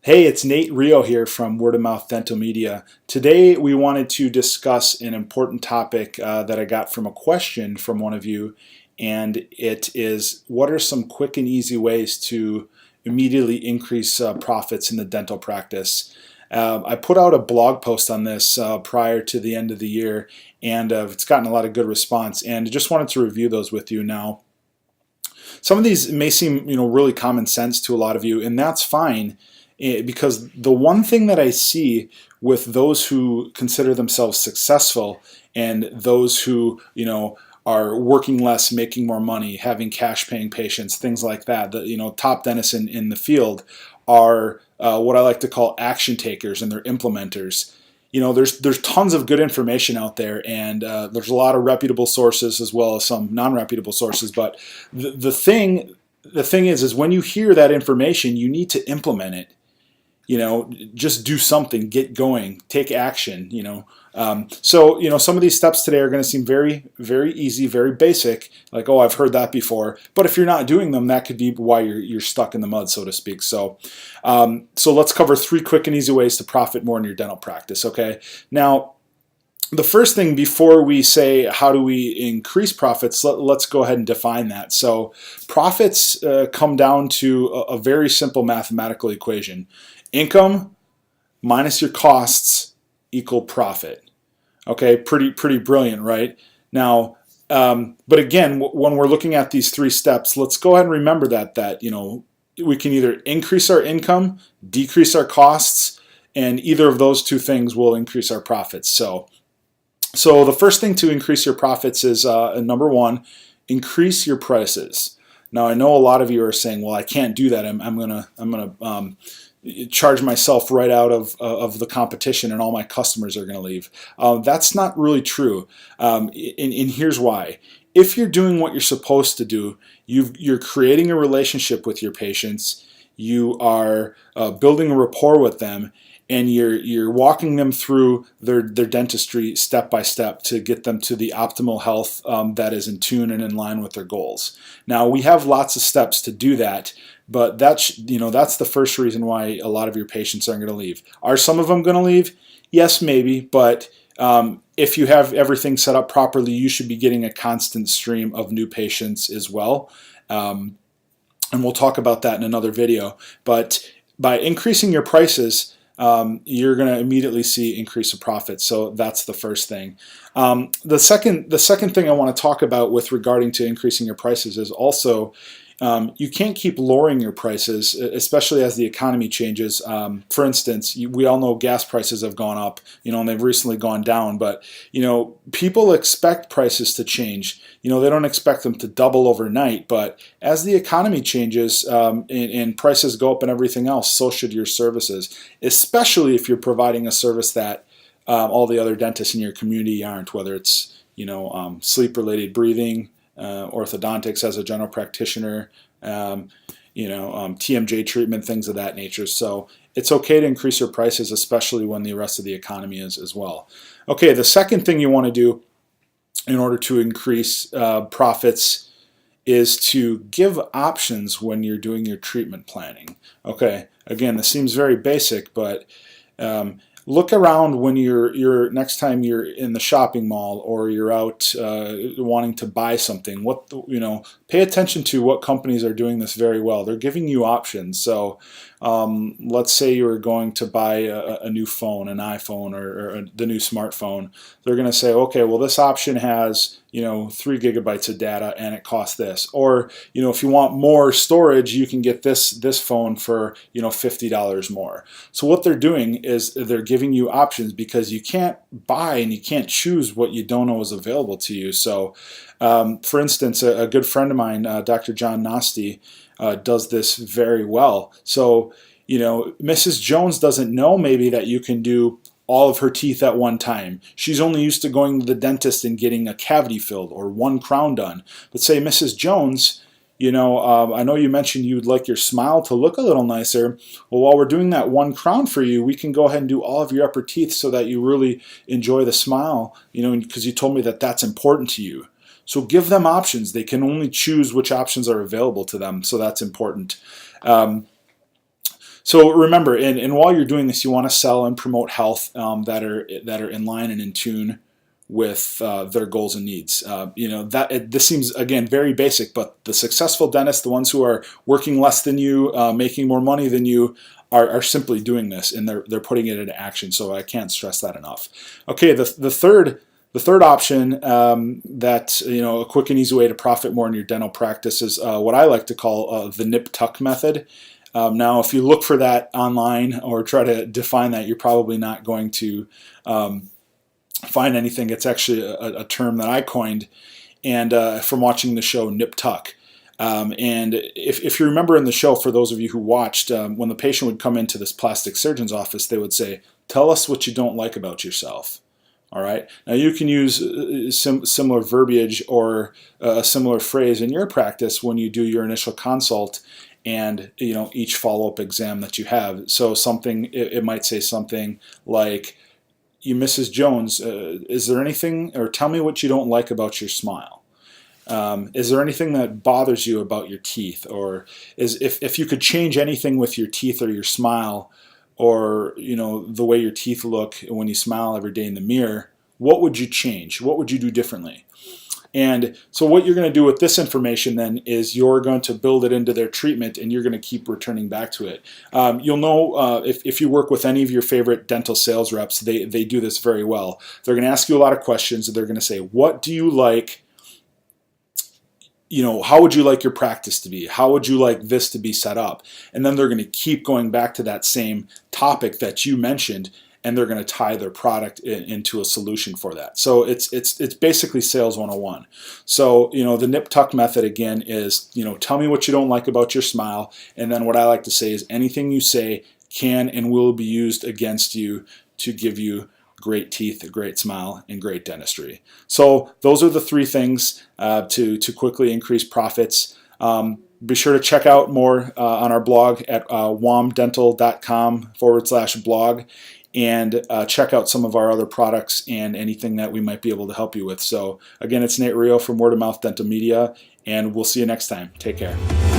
Hey, it's Nate Rio here from Word of Mouth Dental Media. Today we wanted to discuss an important topic that I got from a question from one of you, and it is what are some quick and easy ways to immediately increase profits in the dental practice? I put out a blog post on this prior to the end of the year, and it's gotten a lot of good response, and I just wanted to review those with you now. Some of these may seem, really common sense to a lot of you, and that's fine because the one thing that I see with those who consider themselves successful and those who, are working less, making more money, having cash paying patients, things like that, the top dentists in the field are what I like to call action takers, and they're implementers. There's tons of good information out there, and there's a lot of reputable sources as well as some non-reputable sources. But the thing is when you hear that information, you need to implement it. Just do something, get going, take action. So some of these steps today are going to seem very, very easy, very basic, like, oh, I've heard that before. But if you're not doing them, that could be why you're stuck in the mud, so to speak. So let's cover 3 quick and easy ways to profit more in your dental practice. Okay. Now, the first thing before we say how do we increase profits, let's go ahead and define that. So profits come down to a very simple mathematical equation. Income minus your costs equal profit. Okay, pretty brilliant, right? Now, but again, when we're looking at these 3 steps, let's go ahead and remember that we can either increase our income, decrease our costs, and either of those 2 things will increase our profits. So the first thing to increase your profits is number 1, increase your prices. Now I know a lot of you are saying, "Well, I can't do that. I'm gonna charge myself right out of the competition, and all my customers are going to leave." That's not really true, and here's why. If you're doing what you're supposed to do, you're creating a relationship with your patients. You are building a rapport with them, and you're walking them through their dentistry step by step to get them to the optimal health that is in tune and in line with their goals. Now we have lots of steps to do that, but that's the first reason why a lot of your patients aren't going to leave. Are some of them going to leave? Yes, maybe, but if you have everything set up properly, you should be getting a constant stream of new patients as well. And we'll talk about that in another video. But by increasing your prices, you're going to immediately see increase of profit. So that's the first thing. The second thing I want to talk about with regarding to increasing your prices is also you can't keep lowering your prices, especially as the economy changes. For instance, we all know gas prices have gone up, and they've recently gone down. But people expect prices to change. They don't expect them to double overnight. But as the economy changes and prices go up and everything else, so should your services. Especially if you're providing a service that all the other dentists in your community aren't, whether it's sleep-related breathing, orthodontics as a general practitioner, TMJ treatment, things of that nature. So it's okay to increase your prices, especially when the rest of the economy is as well. Okay, the second thing you want to do in order to increase profits is to give options when you're doing your treatment planning. Okay, again, this seems very basic, but look around when you're next time you're in the shopping mall or you're out wanting to buy something. Pay attention to what companies are doing this very well. They're giving you options. So let's say you were going to buy a new phone, an iPhone or the new smartphone. They're going to say, okay, well, this option has 3 gigabytes of data and it costs this. Or if you want more storage, you can get this phone for $50 more. So what they're doing is they're giving you options, because you can't buy and you can't choose what you don't know is available to you. So for instance, a good friend of mine, Dr. John Nasty, does this very well. So Mrs. Jones doesn't know maybe that you can do all of her teeth at one time. She's only used to going to the dentist and getting a cavity filled or 1 crown done. But say, Mrs. Jones, I know you mentioned you'd like your smile to look a little nicer. Well, while we're doing that 1 crown for you, we can go ahead and do all of your upper teeth so that you really enjoy the smile, because you told me that that's important to you. So give them options. They can only choose which options are available to them. So that's important. So remember, and while you're doing this, you want to sell and promote health that are in line and in tune with their goals and needs. This seems, again, very basic, but the successful dentists, the ones who are working less than you, making more money than you, are simply doing this, and they're putting it into action. So I can't stress that enough. Okay, the third option that, a quick and easy way to profit more in your dental practice is what I like to call the nip-tuck method. Now, if you look for that online or try to define that, you're probably not going to find anything. It's actually a term that I coined, and from watching the show Nip Tuck. And if you remember in the show, for those of you who watched, when the patient would come into this plastic surgeon's office, they would say, "Tell us what you don't like about yourself." All right. Now you can use similar verbiage or a similar phrase in your practice when you do your initial consult and each follow-up exam that you have. So it might say something like, "You, Mrs. Jones, is there anything, or tell me what you don't like about your smile? Is there anything that bothers you about your teeth? Or if you could change anything with your teeth or your smile, or the way your teeth look when you smile every day in the mirror, what would you change? What would you do differently?" And so what you're going to do with this information then is you're going to build it into their treatment, and you're going to keep returning back to it. You'll know if you work with any of your favorite dental sales reps, they do this very well. They're going to ask you a lot of questions, and they're going to say, "What do you like? How would you like your practice to be? How would you like this to be set up?" And then they're going to keep going back to that same topic that you mentioned, and they're going to tie their product into a solution for that. So it's basically sales 101. So the nip tuck method again is tell me what you don't like about your smile, and then what I like to say is anything you say can and will be used against you to give you great teeth, a great smile, and great dentistry. So those are the three things to quickly increase profits. Be sure to check out more on our blog at womdental.com/blog, and check out some of our other products and anything that we might be able to help you with. So again, it's Nate Rio from Word of Mouth Dental Media, and we'll see you next time. Take care.